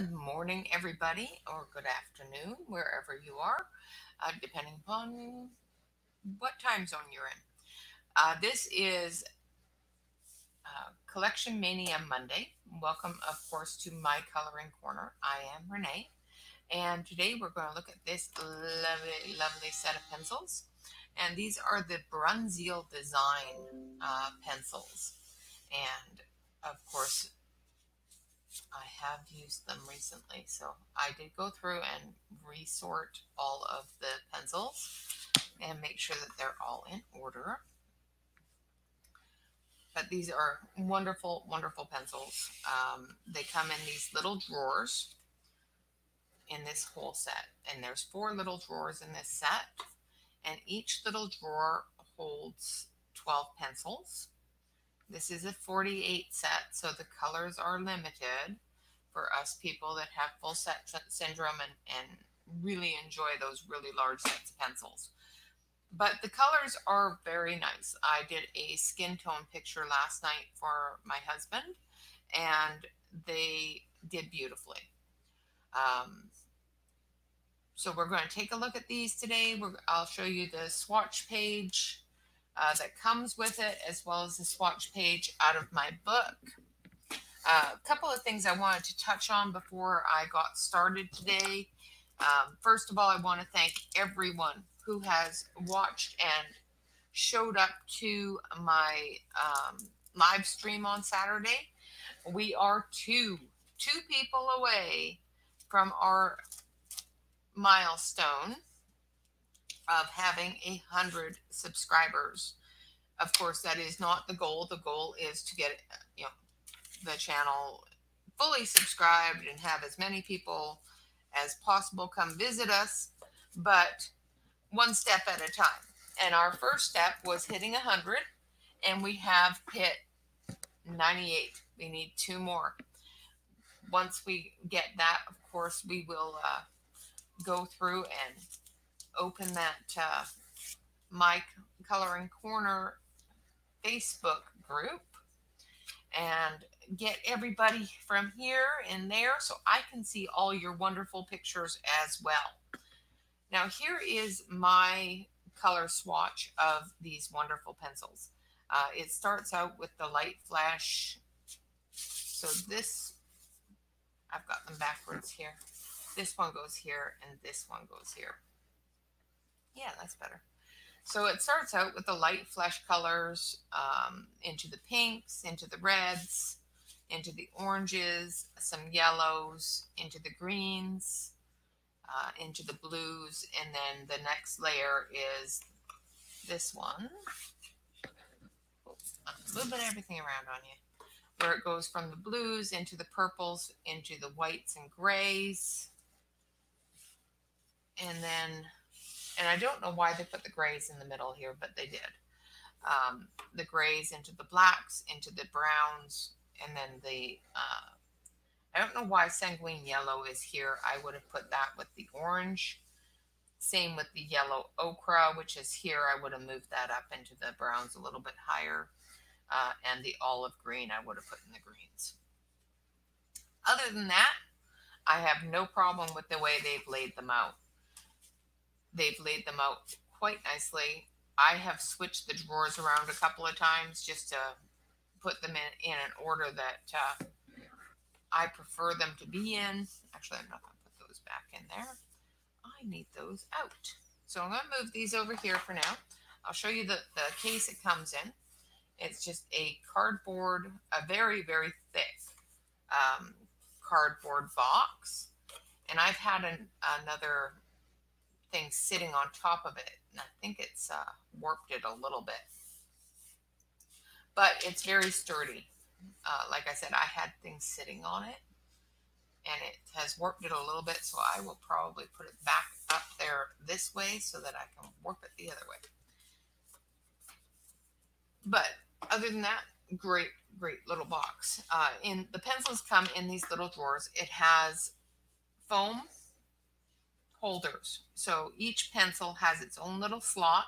Good morning, everybody, or good afternoon, wherever you are, depending upon what time zone you're in. This is Collection Mania Monday. Welcome, of course, to my coloring corner. I am Renee, and today we're going to look at this lovely, lovely set of pencils. And these are the Bruynzeel Design pencils. And of course, I have used them recently, so I did go through and resort all of the pencils and make sure that they're all in order. But these are wonderful, wonderful pencils. They come in these little drawers in this whole set, and there's 4 little drawers in this set, and each little drawer holds 12 pencils. This is a 48 set, so the colors are limited for us people that have full set syndrome and really enjoy those really large sets of pencils. But the colors are very nice. I did a skin tone picture last night for my husband, and they did beautifully. So we're going to take a look at these today. I'll show you the swatch page that comes with it, as well as the swatch page out of my book. A couple of things I wanted to touch on before I got started today. First of all, I want to thank everyone who has watched and showed up to my live stream on Saturday. We are two people away from our milestone of having 100 subscribers. Of course, that is not the goal. The goal is to get the channel fully subscribed and have as many people as possible come visit us, but one step at a time. And our first step was hitting 100, and we have hit 98. We need 2 more. Once we get that, of course, we will go through and open that My Coloring Corner Facebook group and get everybody from here and there so I can see all your wonderful pictures as well. Now, here is my color swatch of these wonderful pencils. It starts out with the light flash. So this, I've got them backwards here. This one goes here and this one goes here. Yeah, that's better. So it starts out with the light flesh colors, into the pinks, into the reds, into the oranges, some yellows, into the greens, into the blues, and then the next layer is this one. I'm moving everything around on you. Where it goes from the blues into the purples, into the whites and grays, and then... And I don't know why they put the grays in the middle here, but they did. The grays into the blacks, into the browns, and then the... I don't know why sanguine yellow is here. I would have put that with the orange. Same with the yellow ochre, which is here. I would have moved that up into the browns a little bit higher. And the olive green I would have put in the greens. Other than that, I have no problem with the way they've laid them out. They've laid them out quite nicely. I have switched the drawers around a couple of times just to put them in an order that I prefer them to be in. Actually, I'm not going to put those back in there. I need those out. So I'm going to move these over here for now. I'll show you the case it comes in. It's just a cardboard, a very, very thick cardboard box. And I've had another thing sitting on top of it, and I think it's warped it a little bit, but it's very sturdy. Like I said, I had things sitting on it, and it has warped it a little bit, so I will probably put it back up there this way so that I can warp it the other way. But other than that, great little box. In the pencils come in these little drawers. It has foam holders. So each pencil has its own little slot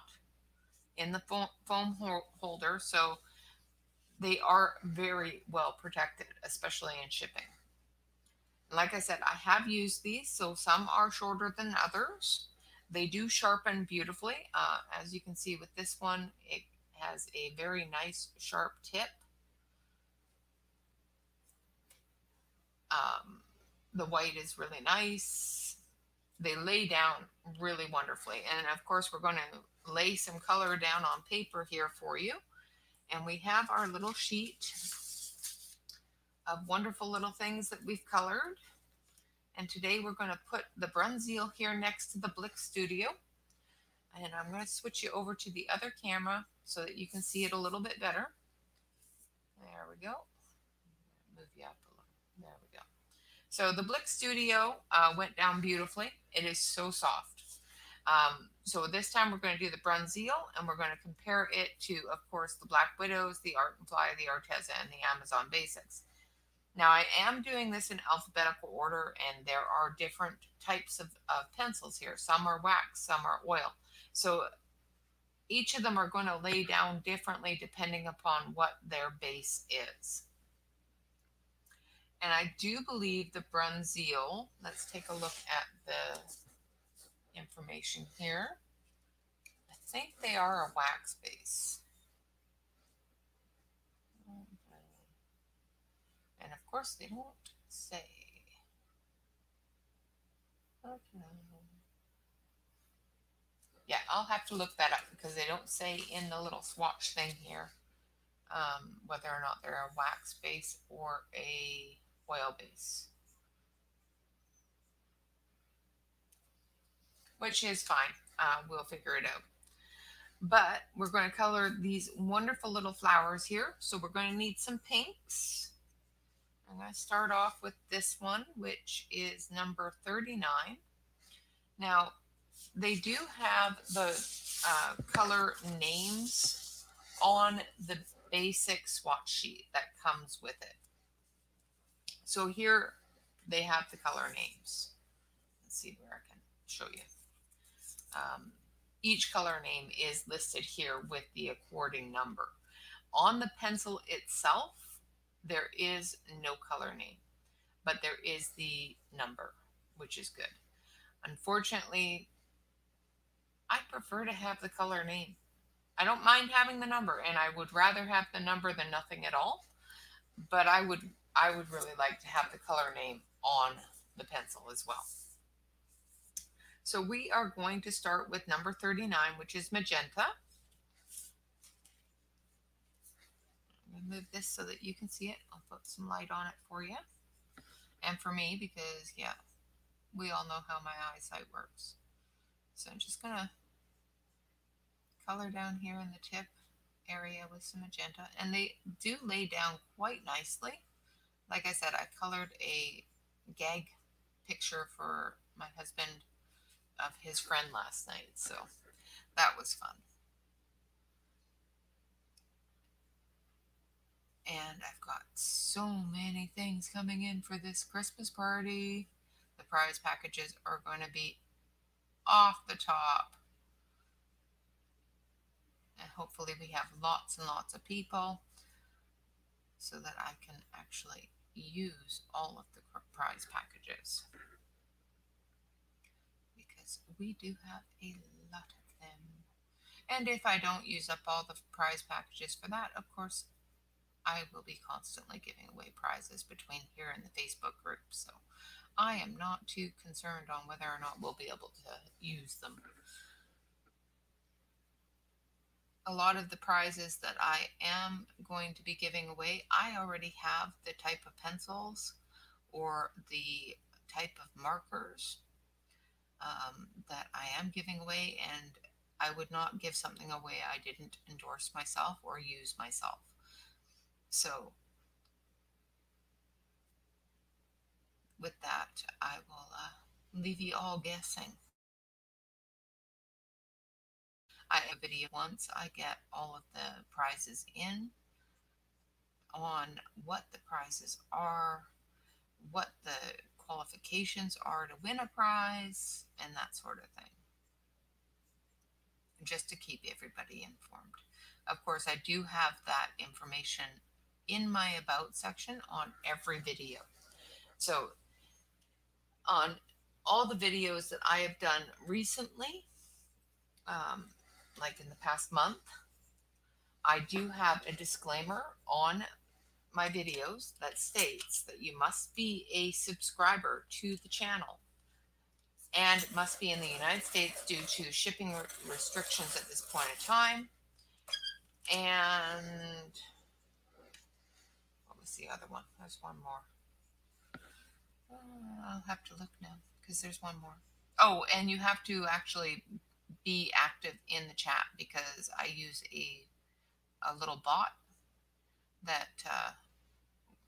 in the foam holder. So they are very well protected, especially in shipping. Like I said, I have used these, so some are shorter than others. They do sharpen beautifully. As you can see with this one, it has a very nice sharp tip. Um, the white is really nice. They lay down really wonderfully. And of course, we're going to lay some color down on paper here for you. And we have our little sheet of wonderful little things that we've colored. And today we're going to put the Bruynzeel here next to the Blick Studio. And I'm going to switch you over to the other camera so that you can see it a little bit better. There we go. Move you up a little. There we go. So the Blick Studio went down beautifully. It is so soft. So this time we're going to do the Bruynzeel, and we're going to compare it to, of course, the Black Widows, the Art and Fly, the Arteza, and the Amazon Basics. Now I am doing this in alphabetical order, and there are different types of pencils here. Some are wax, some are oil. So each of them are going to lay down differently depending upon what their base is. And I do believe the Bruynzeel, let's take a look at the information here. I think they are a wax base. And of course they don't say. Yeah, I'll have to look that up because they don't say in the little swatch thing here whether or not they're a wax base or a oil base. Which is fine. We'll figure it out. But we're going to color these wonderful little flowers here. So we're going to need some pinks. I'm going to start off with this one, which is number 39. Now, they do have the color names on the basic swatch sheet that comes with it. So here they have the color names. Let's see where I can show you. Each color name is listed here with the according number. On the pencil itself, there is no color name, but there is the number, which is good. Unfortunately, I prefer to have the color name. I don't mind having the number, and I would rather have the number than nothing at all. But I would really like to have the color name on the pencil as well. So we are going to start with number 39, which is magenta. I'm going to move this so that you can see it. I'll put some light on it for you. And for me, because, yeah, we all know how my eyesight works. So I'm just going to color down here in the tip area with some magenta. And they do lay down quite nicely. Like I said, I colored a gag picture for my husband of his friend last night, so that was fun. And I've got so many things coming in for this Christmas party. The prize packages are going to be off the top. And hopefully we have lots and lots of people so that I can actually use all of the prize packages. Because we do have a lot of them. And if I don't use up all the prize packages for that, of course, I will be constantly giving away prizes between here and the Facebook group. So I am not too concerned on whether or not we'll be able to use them. A lot of the prizes that I am going to be giving away, I already have the type of pencils or the type of markers that I am giving away, and I would not give something away I didn't endorse myself or use myself. So with that, I will leave you all guessing. I have a video once I get all of the prizes in on what the prizes are, what the qualifications are to win a prize, and that sort of thing, just to keep everybody informed. Of course, I do have that information in my about section on every video. So On all the videos that I have done recently, um, like in the past month, I do have a disclaimer on my videos that states that you must be a subscriber to the channel and must be in the United States due to shipping restrictions at this point in time. And what was the other one? There's one more. I'll have to look now because there's one more. Oh, and you have to actually be active in the chat because I use a little bot that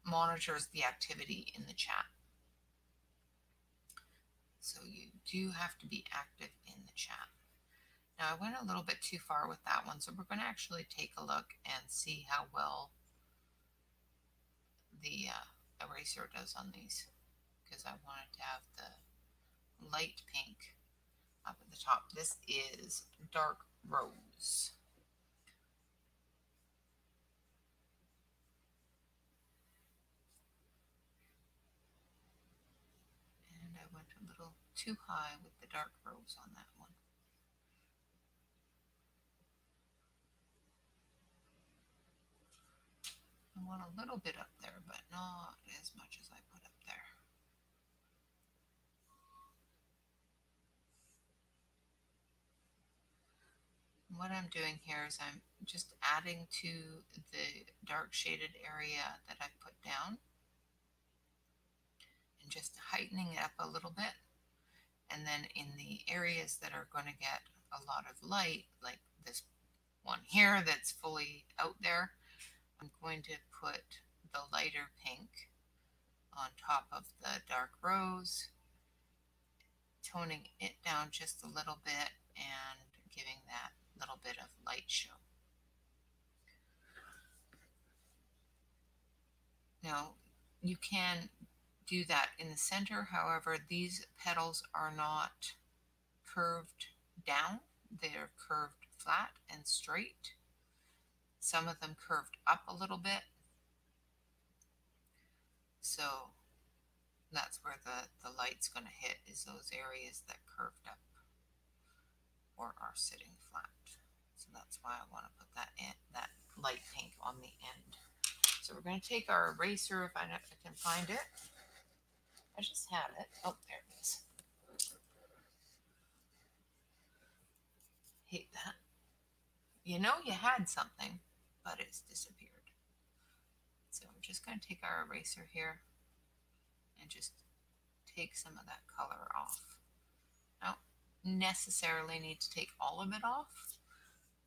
monitors the activity in the chat. So you do have to be active in the chat. Now I went a little bit too far with that one, so we're going to actually take a look and see how well the eraser does on these, because I wanted to have the light pink up at the top. This is dark rose. And I went a little too high with the dark rose on that one. I want a little bit up there, but not as much as I put up there. What I'm doing here is I'm just adding to the dark shaded area that I've put down and just heightening it up a little bit. And then in the areas that are going to get a lot of light, like this one here that's fully out there, I'm going to put the lighter pink on top of the dark rose, toning it down just a little bit and giving that little bit of light show. Now, you can do that in the center. However, these petals are not curved down. They're curved flat and straight. Some of them curved up a little bit. So that's where the light's going to hit, is those areas that curved up or are sitting flat. So that's why I want to put that light pink on the end. So we're going to take our eraser, if I can find it. I just had it. Oh, there it is. Hate that. You know you had something, but it's disappeared. So we're just going to take our eraser here and just take some of that color off. Don't necessarily need to take all of it off,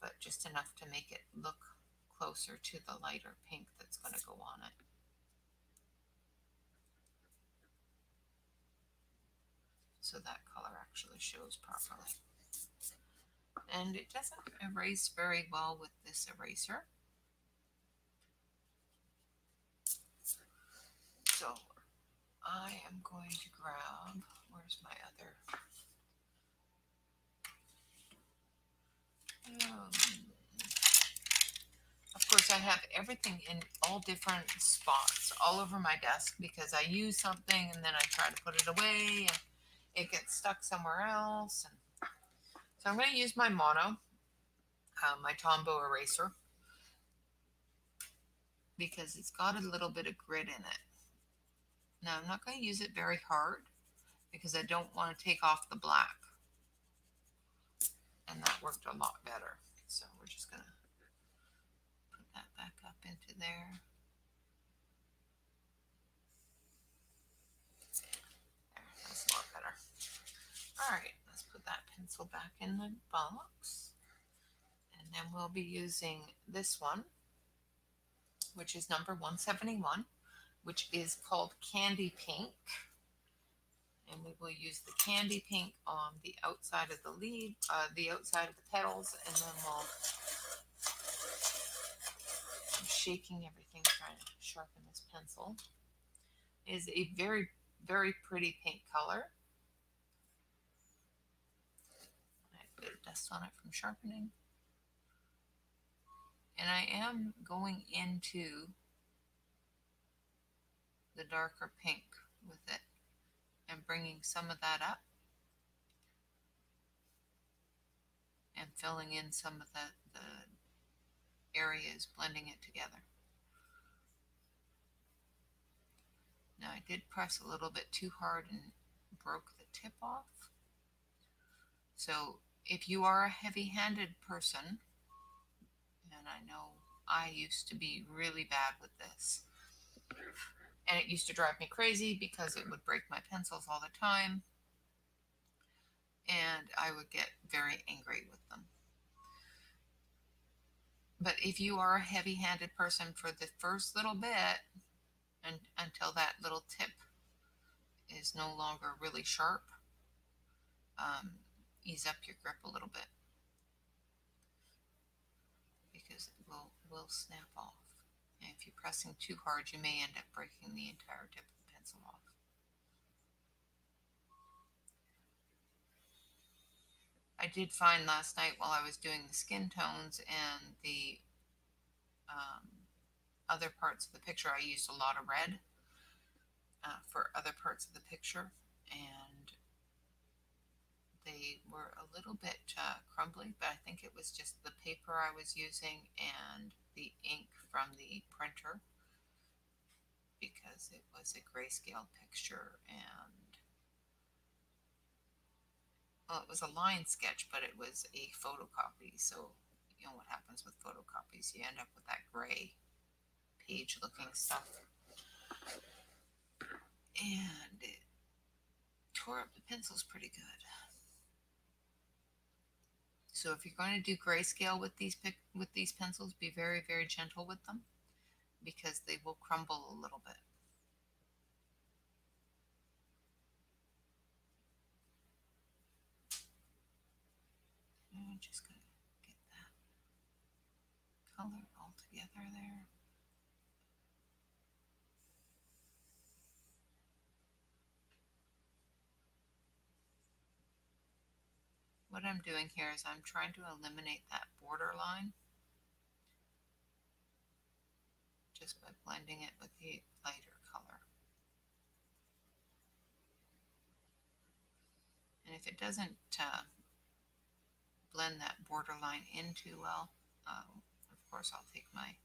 but just enough to make it look closer to the lighter pink that's going to go on it. So that color actually shows properly. And it doesn't erase very well with this eraser. So I am going to grab, where's my other? Of course, I have everything in all different spots all over my desk because I use something and then I try to put it away and it gets stuck somewhere else. And so I'm going to use my mono, my Tombow eraser, because it's got a little bit of grit in it. Now, I'm not going to use it very hard because I don't want to take off the black. And that worked a lot better. So we're just going to put that back up into there. There, that's a lot better. All right, let's put that pencil back in the box. And then we'll be using this one, which is number 171, which is called Candy Pink. And we will use the candy pink on the outside of the leaf, the outside of the petals, and then I'm shaking everything, trying to sharpen this pencil. It is a very, very pretty pink color. I have a bit of dust on it from sharpening. And I am going into the darker pink with it and bringing some of that up and filling in some of the areas, blending it together. Now I did press a little bit too hard and broke the tip off. So if you are a heavy-handed person, and I know I used to be really bad with this, and it used to drive me crazy because it would break my pencils all the time, and I would get very angry with them. But if you are a heavy-handed person for the first little bit, and until that little tip is no longer really sharp, ease up your grip a little bit because it will snap off. And if you're pressing too hard, you may end up breaking the entire tip of the pencil off. I did find last night while I was doing the skin tones and the other parts of the picture, I used a lot of red for other parts of the picture, and they were a little bit crumbly, but I think it was just the paper I was using and the ink from the printer, because it was a grayscale picture, and well, it was a line sketch, but it was a photocopy. So you know what happens with photocopies, you end up with that gray page looking stuff, and it tore up the pencils pretty good. So if you're going to do grayscale with these pencils, be very, very gentle with them because they will crumble a little bit. I'm just going to get that color all together there. What I'm doing here is I'm trying to eliminate that border line just by blending it with the lighter color. And if it doesn't blend that border line in too well, of course I'll take my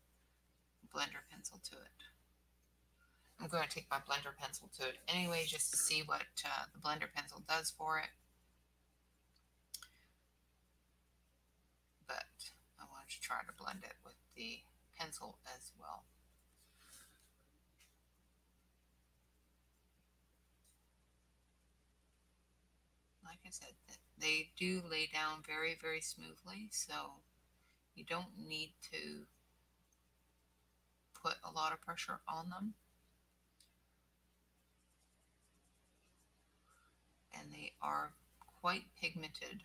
blender pencil to it. I'm going to take my blender pencil to it anyway just to see what the blender pencil does for it. But I wanted to try to blend it with the pencil as well. Like I said, they do lay down very, very smoothly, so you don't need to put a lot of pressure on them. And they are quite pigmented.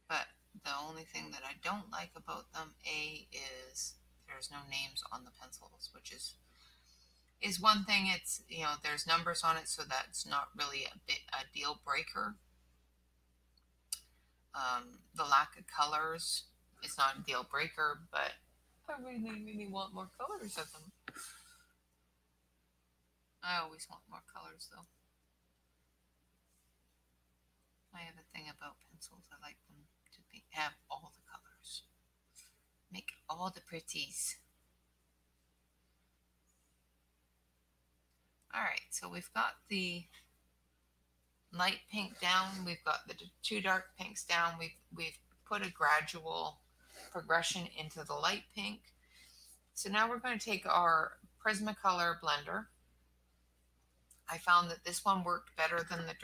But the only thing that I don't like about them, is there's no names on the pencils, which is one thing. It's, you know, there's numbers on it, so that's not really a deal breaker. The lack of colors is not a deal breaker, but I really, really want more colors of them. I always want more colors, though. I have a thing about pencils. I like them to have all the colors. Make all the pretties. Alright, so we've got the light pink down. We've got the two dark pinks down. We've put a gradual progression into the light pink. So now we're going to take our Prismacolor blender. I found that this one worked better than the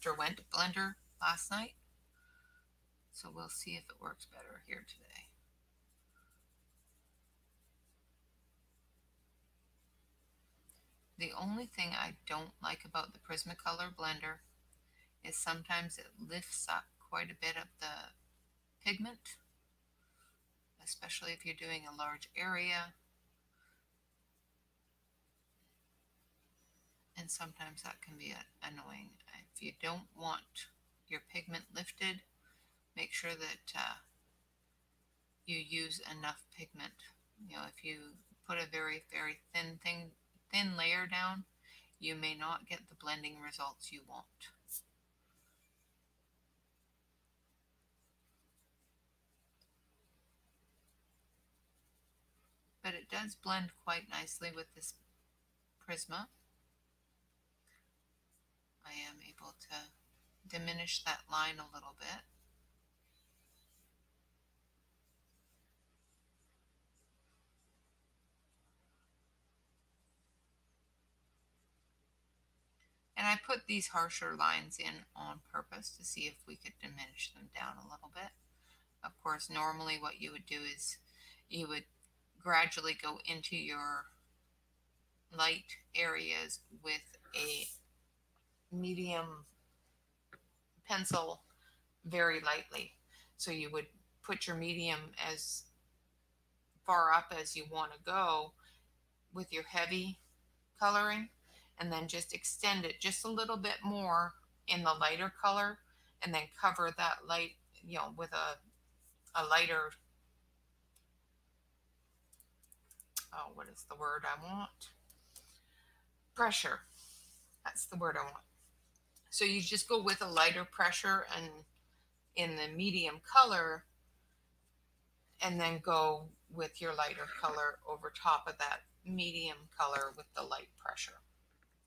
Derwent blender last night. So we'll see if it works better here today. The only thing I don't like about the Prismacolor blender is sometimes it lifts up quite a bit of the pigment, especially if you're doing a large area. And sometimes that can be annoying. If you don't want your pigment lifted, make sure that you use enough pigment. You know, if you put a very, very thin layer down, you may not get the blending results you want. But it does blend quite nicely with this Prisma. I am able to diminish that line a little bit. And I put these harsher lines in on purpose to see if we could diminish them down a little bit. Of course, normally what you would do is you would gradually go into your light areas with a medium pencil very lightly. So you would put your medium as far up as you want to go with your heavy coloring, and then just extend it just a little bit more in the lighter color, and then cover that light, with a lighter, oh, what is the word I want? Pressure. That's the word I want. So you just go with a lighter pressure and in the medium color, and then go with your lighter color over top of that medium color with the light pressure,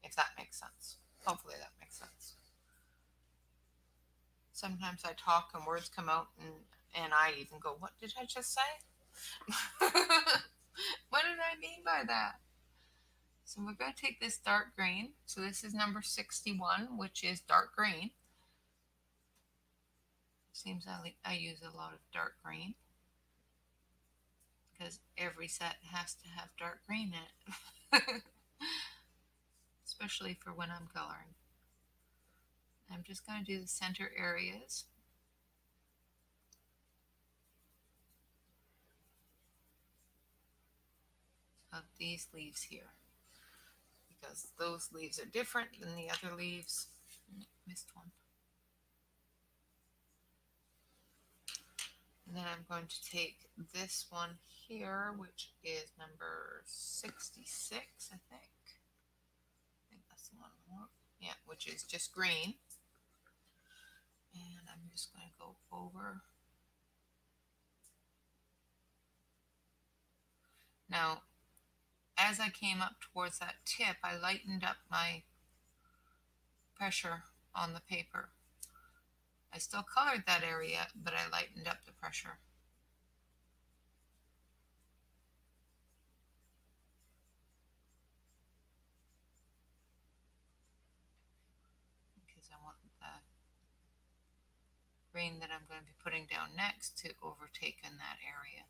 if that makes sense. Hopefully that makes sense. Sometimes I talk and words come out, and I even go, what did I just say? What did I mean by that? So we're going to take this dark green. So this is number 61, which is dark green. Seems I use a lot of dark green because every set has to have dark green in it, especially for when I'm coloring. I'm just going to do the center areas. Of these leaves here, because those leaves are different than the other leaves. Missed one. And then I'm going to take this one here, which is number 66, I think. I think that's the one I want. Yeah, which is just green. And I'm just going to go over. Now, as I came up towards that tip, I lightened up my pressure on the paper. I still colored that area, but I lightened up the pressure. Because I want the green that I'm going to be putting down next to overtake in that area.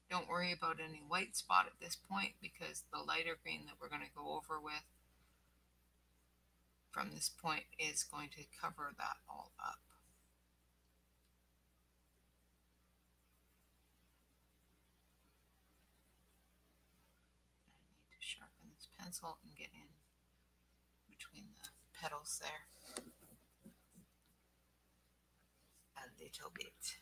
Don't worry about any white spot at this point, because the lighter green that we're going to go over with from this point is going to cover that all up. I need to sharpen this pencil and get in between the petals there a little bit.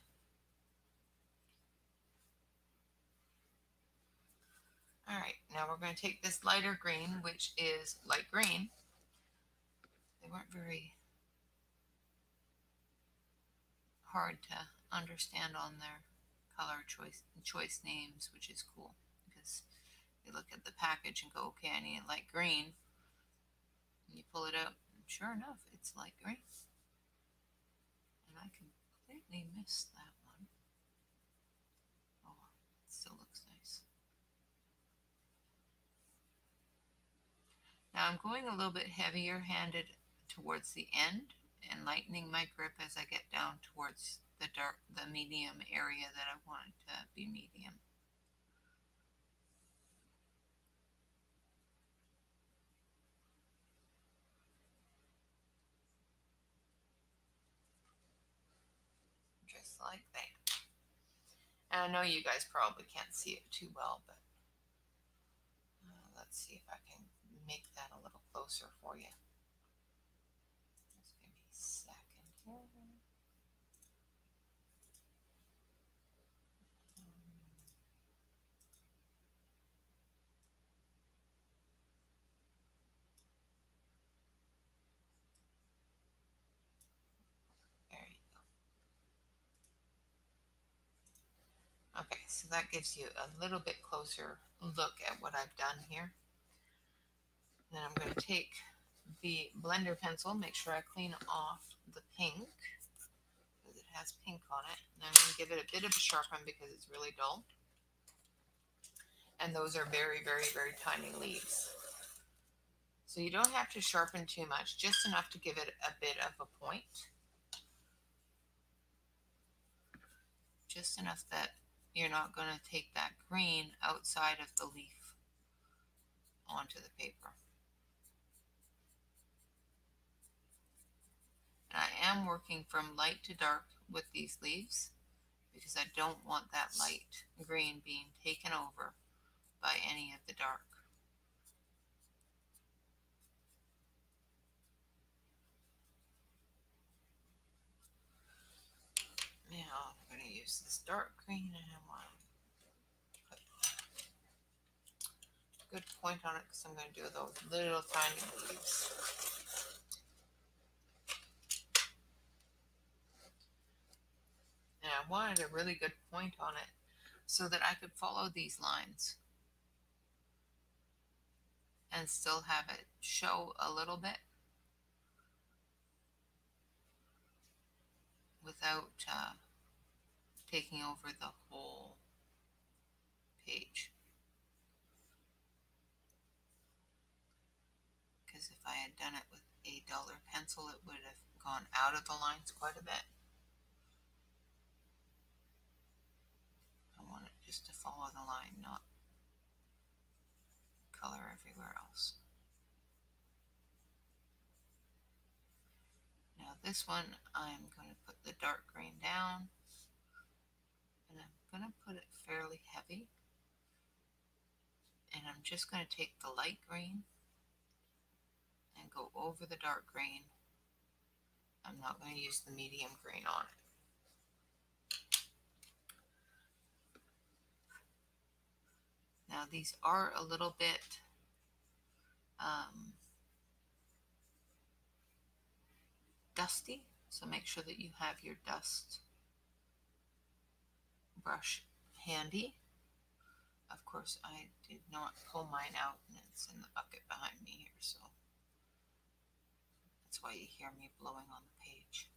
All right, now we're going to take this lighter green, which is light green. They weren't very hard to understand on their color choice names, which is cool, because you look at the package and go, okay, I need light green. And you pull it out, and sure enough, it's light green. And I completely missed that one. Oh, it still looks nice. Now I'm going a little bit heavier handed towards the end and lightening my grip as I get down towards the medium area that I want it to be medium. Just like that. And I know you guys probably can't see it too well, but let's see if I can make that a little closer for you. Just give me a second here. Okay, so that gives you a little bit closer look at what I've done here. Then I'm going to take the blender pencil, make sure I clean off the pink, because it has pink on it. And I'm going to give it a bit of a sharpen because it's really dull. And those are very, very, very tiny leaves. So you don't have to sharpen too much, just enough to give it a bit of a point. Just enough that you're not going to take that green outside of the leaf onto the paper. And I am working from light to dark with these leaves because I don't want that light green being taken over by any of the dark. Now I'm going to use this dark green and I want to put a good point on it because I'm going to do those little tiny leaves. And I wanted a really good point on it so that I could follow these lines and still have it show a little bit without taking over the whole page. Because if I had done it with a duller pencil, it would have gone out of the lines quite a bit. I want it just to follow the line, not color everywhere else. Now this one, I'm going to put the dark green down, and I'm going to put it fairly heavy. And I'm just going to take the light green and go over the dark green. I'm not going to use the medium green on it. Now these are a little bit dusty, so make sure that you have your dust brush handy. Of course, I did not pull mine out, and it's in the bucket behind me here, so that's why you hear me blowing on the page.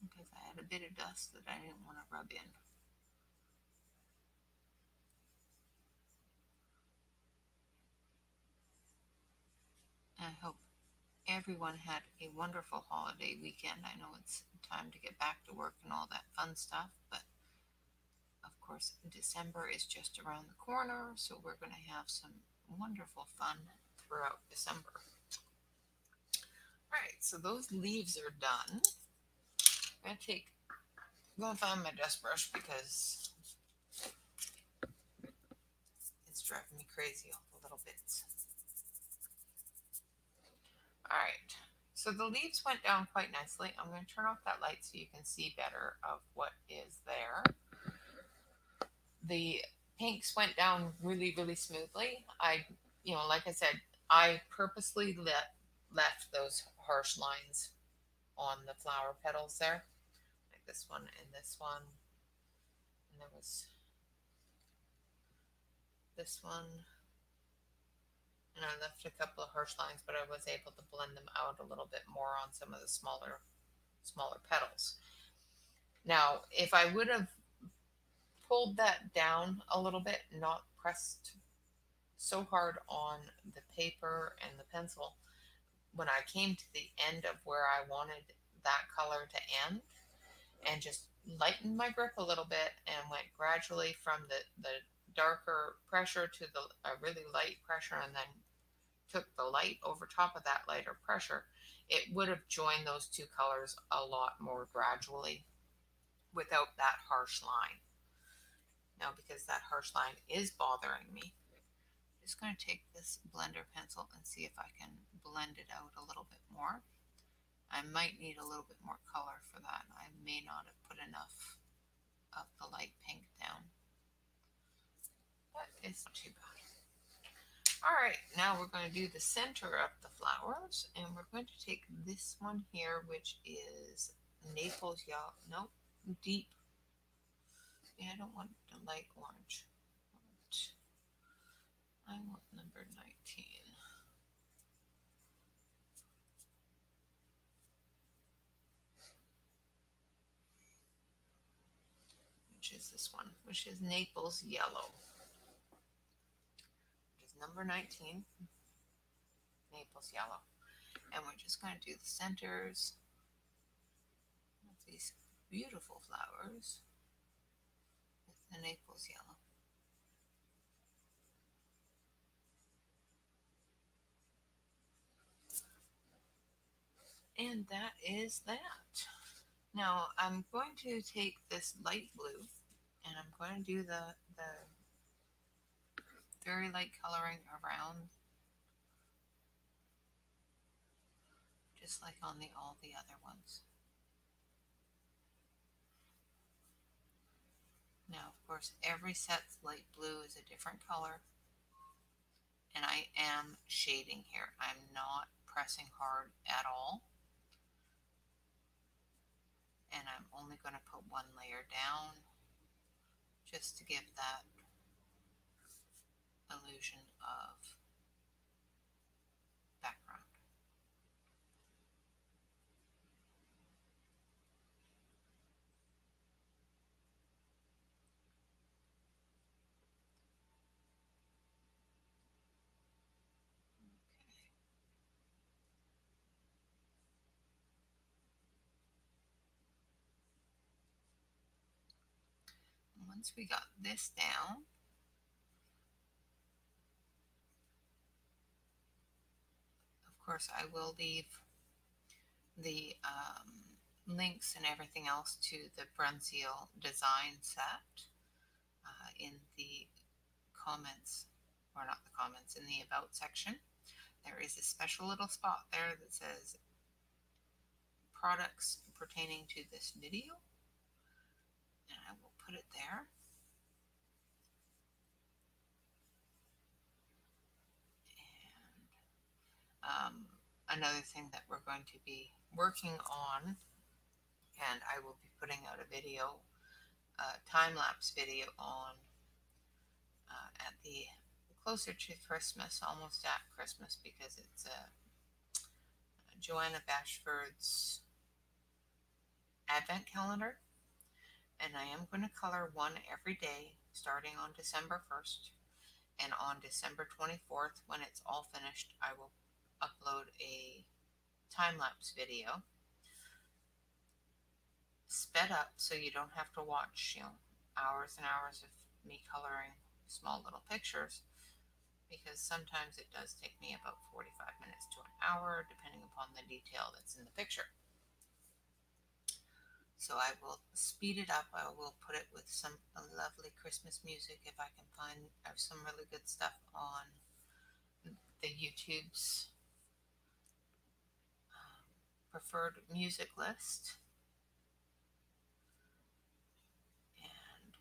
Because I had a bit of dust that I didn't want to rub in. I hope everyone had a wonderful holiday weekend. I know it's time to get back to work and all that fun stuff, but of course December is just around the corner, so we're going to have some wonderful fun throughout December. Alright, so those leaves are done. I'm going to find my dust brush because it's driving me crazy, all the little bits. Alright, so the leaves went down quite nicely. I'm going to turn off that light so you can see better of what is there. The pinks went down really, really smoothly. Like I said, I purposely left those harsh lines on the flower petals there. Like this one and this one. And there was this one. And I left a couple of harsh lines, but I was able to blend them out a little bit more on some of the smaller petals. Now, if I would have pulled that down a little bit, not pressed so hard on the paper and the pencil, when I came to the end of where I wanted that color to end, and just lightened my grip a little bit and went gradually from the darker pressure to the really light pressure, and then took the light over top of that lighter pressure, it would have joined those two colors a lot more gradually without that harsh line. Now, because that harsh line is bothering me, I'm just going to take this blender pencil and see if I can blend it out a little bit more. I might need a little bit more color for that. I may not have put enough of the light pink down, but it's not too bad. All right, now we're going to do the center of the flowers, and we're going to take this one here, which is Naples Yellow, no, Deep I don't want the light orange. I want number 19. Which is this one, which is Naples Yellow. Which is number 19, Naples Yellow. And we're just going to do the centers of these beautiful flowers with the Naples Yellow. And that is that. Now I'm going to take this light blue and I'm going to do the very light coloring around, just like on all the other ones. Now, of course, every set's light blue is a different color, and I am shading here. I'm not pressing hard at all, and I'm only going to put one layer down just to give that illusion of background. Once we got this down, of course, I will leave the links and everything else to the Bruynzeel Design set in the comments, or not the comments, in the About section. There is a special little spot there that says products pertaining to this video, and I will put it there. And another thing that we're going to be working on, and I will be putting out a video, time-lapse video on at the closer to Christmas, almost at Christmas, because it's Joanna Bashford's Advent calendar, and I am going to color one every day starting on December 1st, and on December 24th, when it's all finished, I will upload a time-lapse video sped up so you don't have to watch, hours and hours of me coloring small little pictures, because sometimes it does take me about 45 minutes to an hour depending upon the detail that's in the picture. So I will speed it up. I will put it with some lovely Christmas music if I can find some really good stuff on the YouTube's preferred music list. And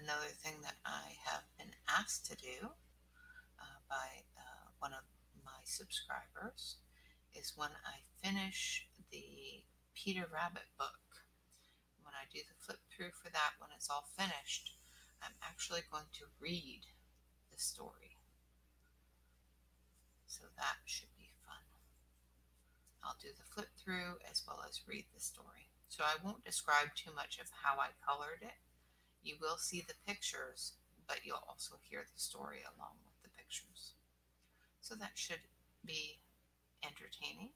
another thing that I have been asked to do by one of my subscribers is when I finish the Peter Rabbit book, when I do the flip through for that, when it's all finished, I'm actually going to read the story. So that should be fun. I'll do the flip through as well as read the story. So I won't describe too much of how I colored it. You will see the pictures, but you'll also hear the story along with the pictures. So that should be entertaining.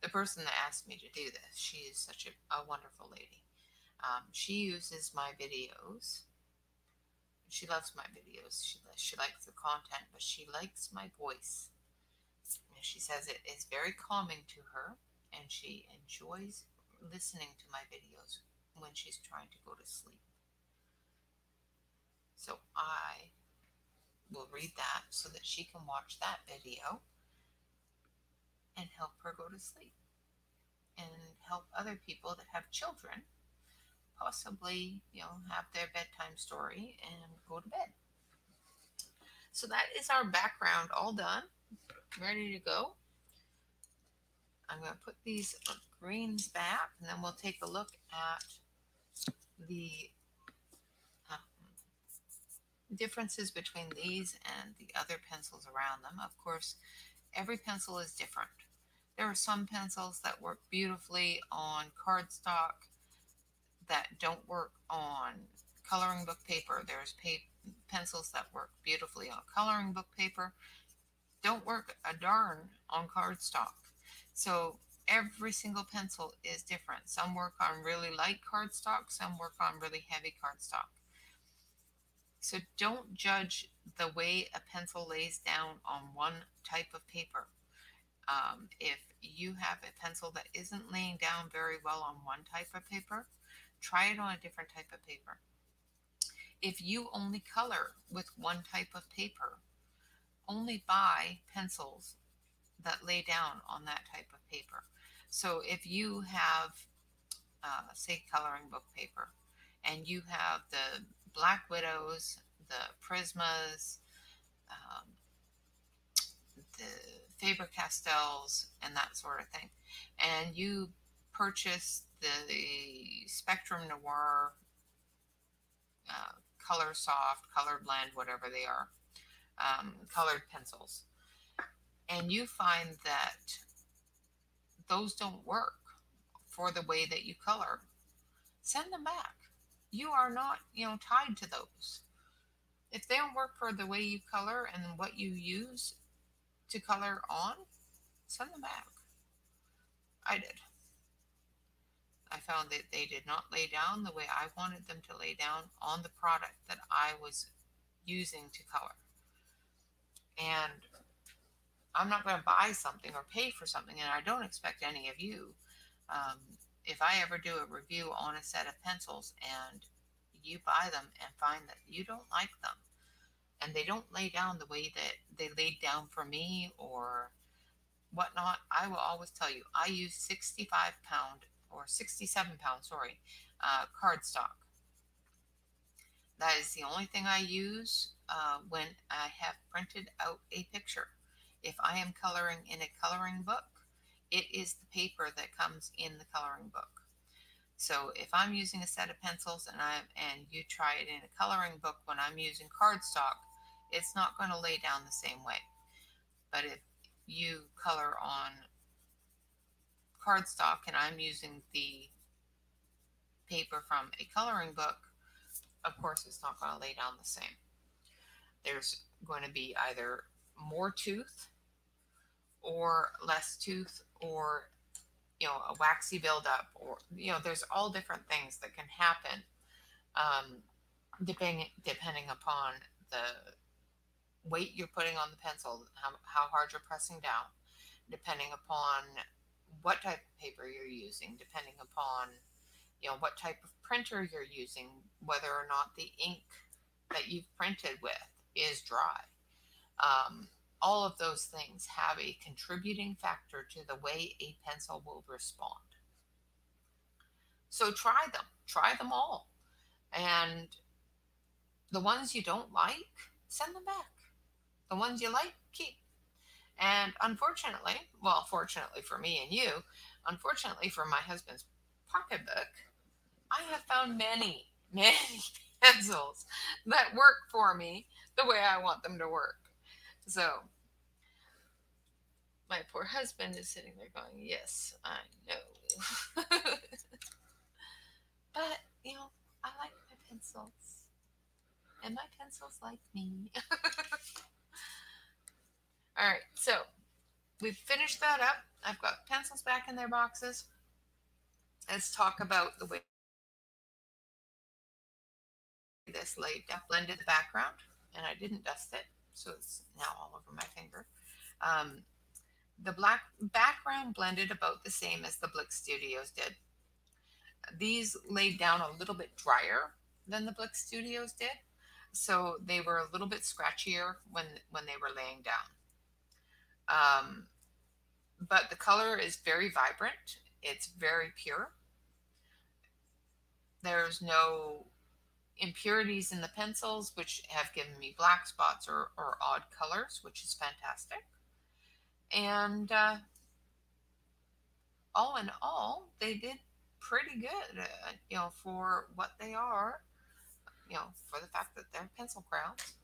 The person that asked me to do this, she is such a wonderful lady. She uses my videos. She loves my videos. She likes the content, but she likes my voice. And she says it is very calming to her, and she enjoys listening to my videos when she's trying to go to sleep. So I will read that so that she can watch that video and help her go to sleep, and help other people that have children possibly, have their bedtime story and go to bed. So that is our background all done, ready to go. I'm going to put these greens back, and then we'll take a look at the uh, differences between these and the other pencils around them. Of course, every pencil is different. There are some pencils that work beautifully on cardstock that don't work on coloring book paper. There's pencils that work beautifully on coloring book paper, don't work a darn on cardstock. So every single pencil is different. Some work on really light cardstock, some work on really heavy cardstock. So don't judge the way a pencil lays down on one type of paper. If you have a pencil that isn't laying down very well on one type of paper, try it on a different type of paper. If you only color with one type of paper, only buy pencils that lay down on that type of paper. So if you have, say, coloring book paper, and you have the Black Widows, the Prismas, um, the Faber-Castells, and that sort of thing, and you purchase the Spectrum Noir, Color Soft, Color Blend, whatever they are, colored pencils, and you find that those don't work for the way that you color, send them back. You are not, tied to those. If they don't work for the way you color and what you use to color on, send them back. I did. I found that they did not lay down the way I wanted them to lay down on the product that I was using to color. And I'm not going to buy something or pay for something, and I don't expect any of you. If I ever do a review on a set of pencils and you buy them and find that you don't like them and they don't lay down the way that they laid down for me or whatnot, I will always tell you I use 65-pound or 67-pound, cardstock. That is the only thing I use when I have printed out a picture. If I am coloring in a coloring book, it is the paper that comes in the coloring book. So if I'm using a set of pencils and you try it in a coloring book when I'm using cardstock, it's not going to lay down the same way. But if you color on cardstock and I'm using the paper from a coloring book, of course it's not going to lay down the same. There's going to be either more tooth or less tooth, or a waxy buildup, or there's all different things that can happen depending upon the weight you're putting on the pencil, how hard you're pressing down, depending upon what type of paper you're using, depending upon what type of printer you're using, whether or not the ink that you've printed with is dry. All of those things have a contributing factor to the way a pencil will respond. So try them all. And the ones you don't like, send them back. The ones you like, keep. And unfortunately, well, fortunately for me and you, unfortunately for my husband's pocketbook, I have found many, many pencils that work for me the way I want them to work. So my poor husband is sitting there going, yes, I know. But, I like my pencils. And my pencils like me. All right, so we've finished that up. I've got pencils back in their boxes. Let's talk about the way this laid down. Blended the background, and I didn't dust it, so it's now all over my finger. The black background blended about the same as the Blick Studios did. These laid down a little bit drier than the Blick Studios did, so they were a little bit scratchier when they were laying down. But the color is very vibrant. It's very pure. There's no impurities in the pencils, which have given me black spots or odd colors, which is fantastic. And all in all, they did pretty good, for what they are, for the fact that they're pencil crowns,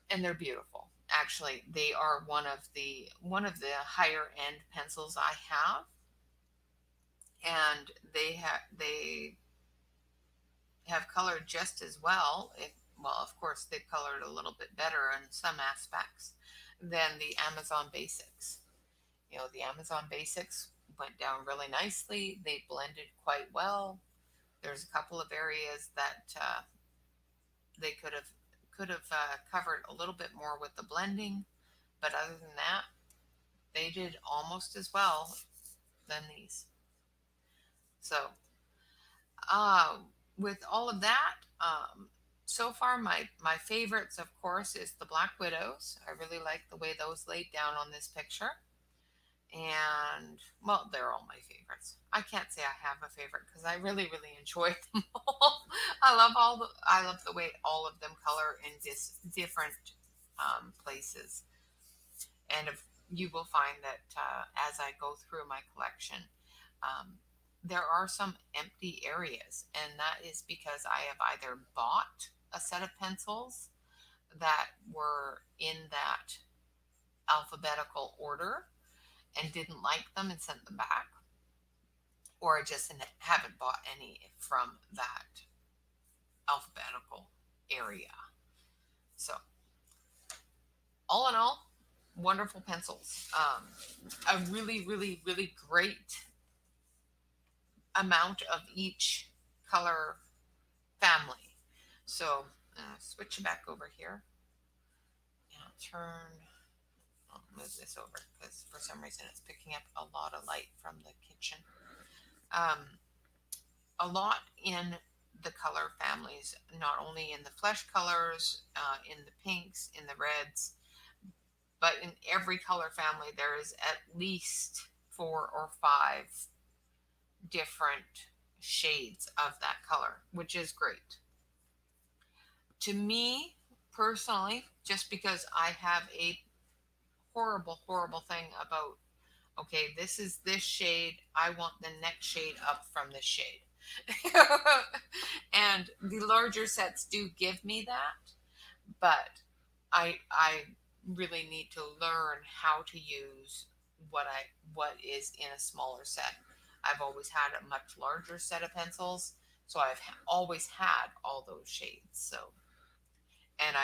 and they're beautiful. Actually, they are one of the higher end pencils I have, and they have colored just as well. Well, of course, they've colored a little bit better in some aspects than the Amazon Basics. The Amazon Basics went down really nicely. They blended quite well. There's a couple of areas that they could have covered a little bit more with the blending, but other than that, they did almost as well than these. So, uh, with all of that, so far my favorites, of course, is the Black Widows. I really like the way those laid down on this picture. And well, they're all my favorites. I can't say I have a favorite because I really enjoy them all. I love the way all of them color in this different places. And if you will find that as I go through my collection, um, there are some empty areas, and that is because I have either bought a set of pencils that were in that alphabetical order and didn't like them and sent them back, or I just haven't bought any from that alphabetical area. So, all in all, wonderful pencils. A really great amount of each color family. So, switch back over here. And I'll move this over because for some reason it's picking up a lot of light from the kitchen. A lot in the color families, not only in the flesh colors, in the pinks, in the reds, but in every color family, there is at least 4 or 5 different shades of that color, which is great. To me, personally, just because I have a horrible thing about, okay, this is this shade, I want the next shade up from this shade. And the larger sets do give me that, but I really need to learn how to use what is in a smaller set. I've always had a much larger set of pencils, so I've always had all those shades. So, and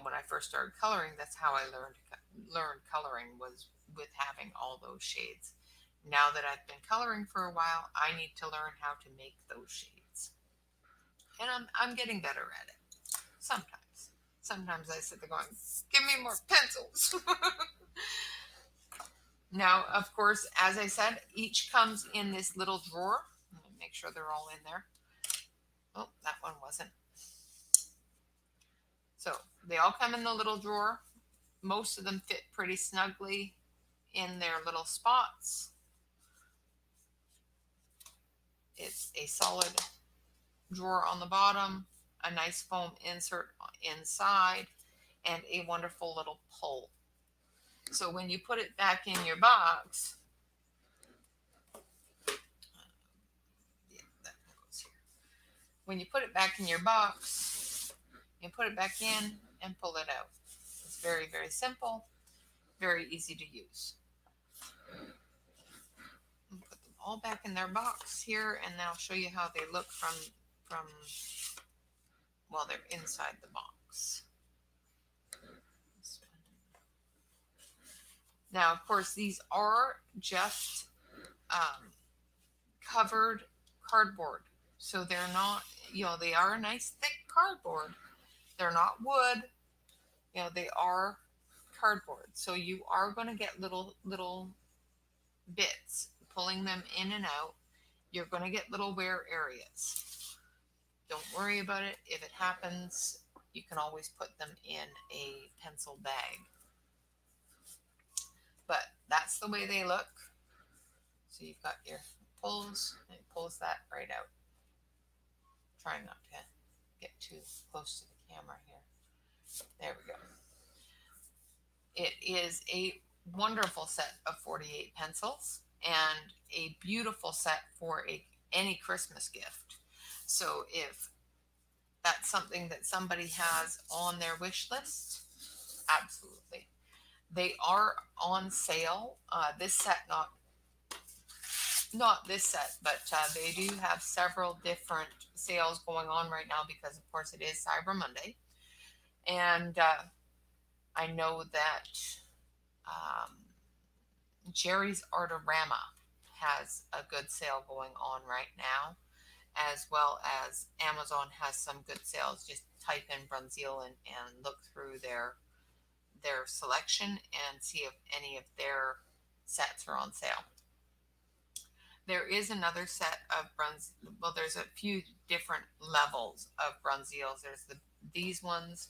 when I first started coloring, that's how I learned coloring, was with having all those shades. Now that I've been coloring for a while, I need to learn how to make those shades, and I'm getting better at it. Sometimes I sit there going, "Give me more pencils." Now, of course, as I said, each comes in this little drawer. Let me make sure they're all in there. Oh, that one wasn't. So they all come in the little drawer. Most of them fit pretty snugly in their little spots. It's a solid drawer on the bottom, a nice foam insert inside, and a wonderful little pull. So when you put it back in your box, that goes here. When you put it back in your box, you put it back in and pull it out. It's very simple, very easy to use. Put them all back in their box here, and then I'll show you how they look from while they're inside the box. Now, of course, these are just covered cardboard. So they're not, they are a nice thick cardboard. They're not wood. They are cardboard. So you are going to get little bits, pulling them in and out. You're going to get little wear areas. Don't worry about it. If it happens, you can always put them in a pencil bag. But that's the way they look. So you've got your pulls, and it pulls that right out. Trying not to get too close to the camera here. There we go. It is a wonderful set of 48 pencils. and a beautiful set for any Christmas gift. So if that's something that somebody has on their wish list, absolutely. They are on sale. This set, not this set, but they do have several different sales going on right now because, of course, it is Cyber Monday. And I know that um, Jerry's Artorama has a good sale going on right now, as well as Amazon has some good sales. Just type in Bruynzeel and look through their selection and see if any of their sets are on sale. There is another set of Bruynzeel. Well, there's a few different levels of Bruynzeels. There's these ones.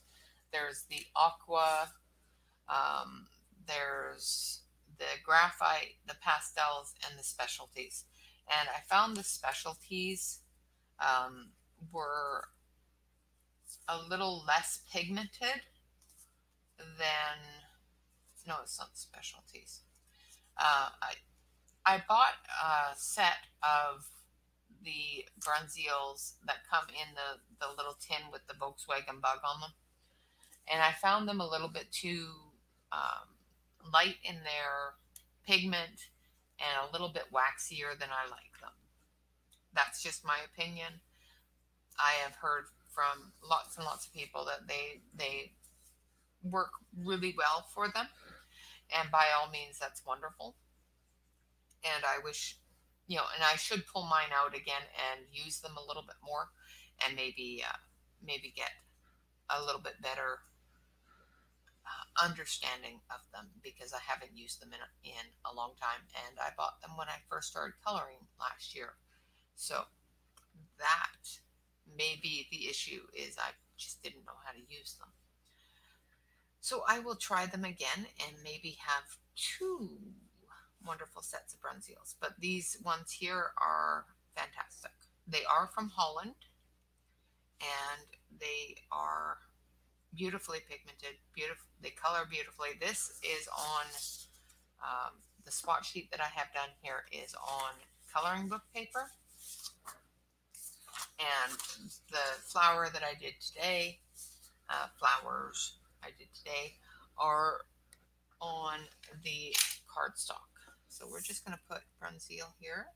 There's the aqua. Um, there's the graphite, the pastels, and the specialties. And I found the specialties um, were a little less pigmented than, no, it's not specialties. I bought a set of the Bruynzeels that come in the little tin with the Volkswagen bug on them, and I found them a little bit too light in their pigment and a little bit waxier than I like them. That's just my opinion. I have heard from lots and lots of people that they work really well for them, and by all means, that's wonderful. And I wish, and I should pull mine out again and use them a little bit more, and maybe get a little bit better understanding of them because I haven't used them in a long time, and I bought them when I first started coloring last year. So that may be the issue, is I just didn't know how to use them. So I will try them again and maybe have two wonderful sets of Bruynzeels. But these ones here are fantastic. They are from Holland, and they are beautifully pigmented. Beautiful. They color beautifully. This is on the spot sheet that I have done here is on coloring book paper, and the flower that I did today, flowers I did today, are on the cardstock. So we're just going to put Bruynzeel here.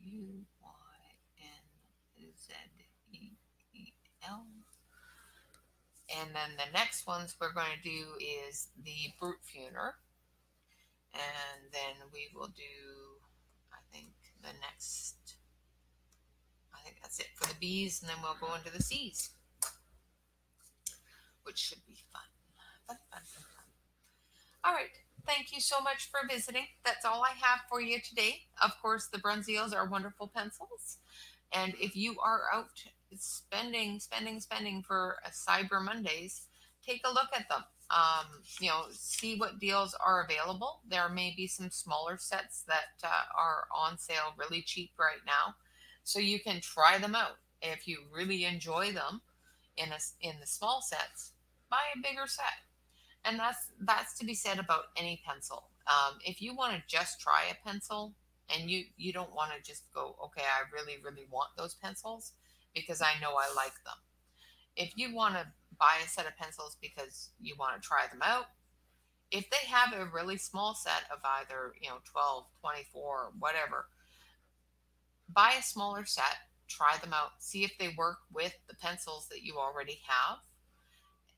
Ruynzeel. And then the next ones we're going to do is the Bruynzeel. And then we will do, I think that's it for the B's, and then we'll go into the C's, which should be fun. Fun, fun, fun, fun. All right. Thank you so much for visiting. That's all I have for you today. Of course, the Bruynzeels are wonderful pencils. And if you are out spending for a Cyber Mondays, take a look at them. See what deals are available. There may be some smaller sets that are on sale really cheap right now, so you can try them out. If you really enjoy them in the small sets, buy a bigger set. And that's to be said about any pencil. If you want to just try a pencil and you don't want to just go, okay, I really, really want those pencils because I know I like them. If you want to buy a set of pencils because you want to try them out, if they have a really small set of either, 12, 24, whatever, buy a smaller set, try them out, see if they work with the pencils that you already have,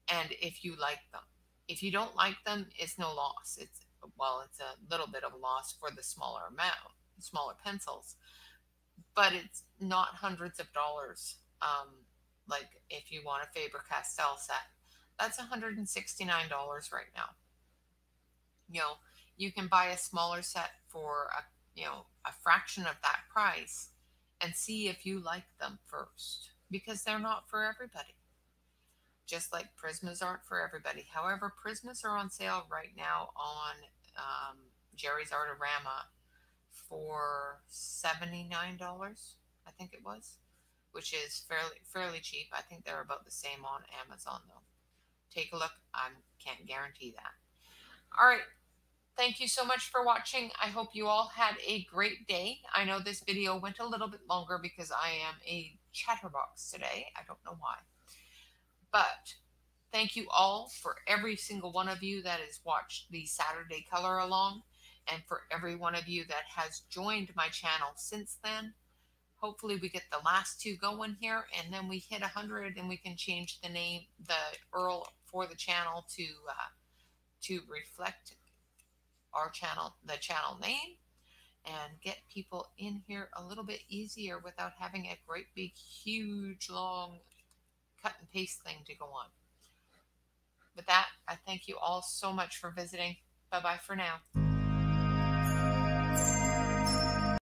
and if you like them. If you don't like them, it's no loss. It's a little bit of a loss for the smaller pencils, but it's not hundreds of dollars. Like if you want a Faber-Castell set, that's $169 right now. You can buy a smaller set for a fraction of that price and see if you like them first, because they're not for everybody. Just like Prismas aren't for everybody. However, Prismas are on sale right now on Jerry's Artorama for $79, I think it was, which is fairly cheap. I think they're about the same on Amazon though. take a look. I can't guarantee that. All right. Thank you so much for watching. I hope you all had a great day. I know this video went a little bit longer because I am a chatterbox today. I don't know why. But thank you all for every single one of you that has watched the Saturday color along, and for every one of you that has joined my channel since then. Hopefully we get the last two going here, and then we hit 100 and we can change the name, the URL for the channel to reflect our channel, the channel name, and get people in here a little bit easier without having a great big huge long cut and paste thing to go on. With that, I thank you all so much for visiting. Bye bye for now.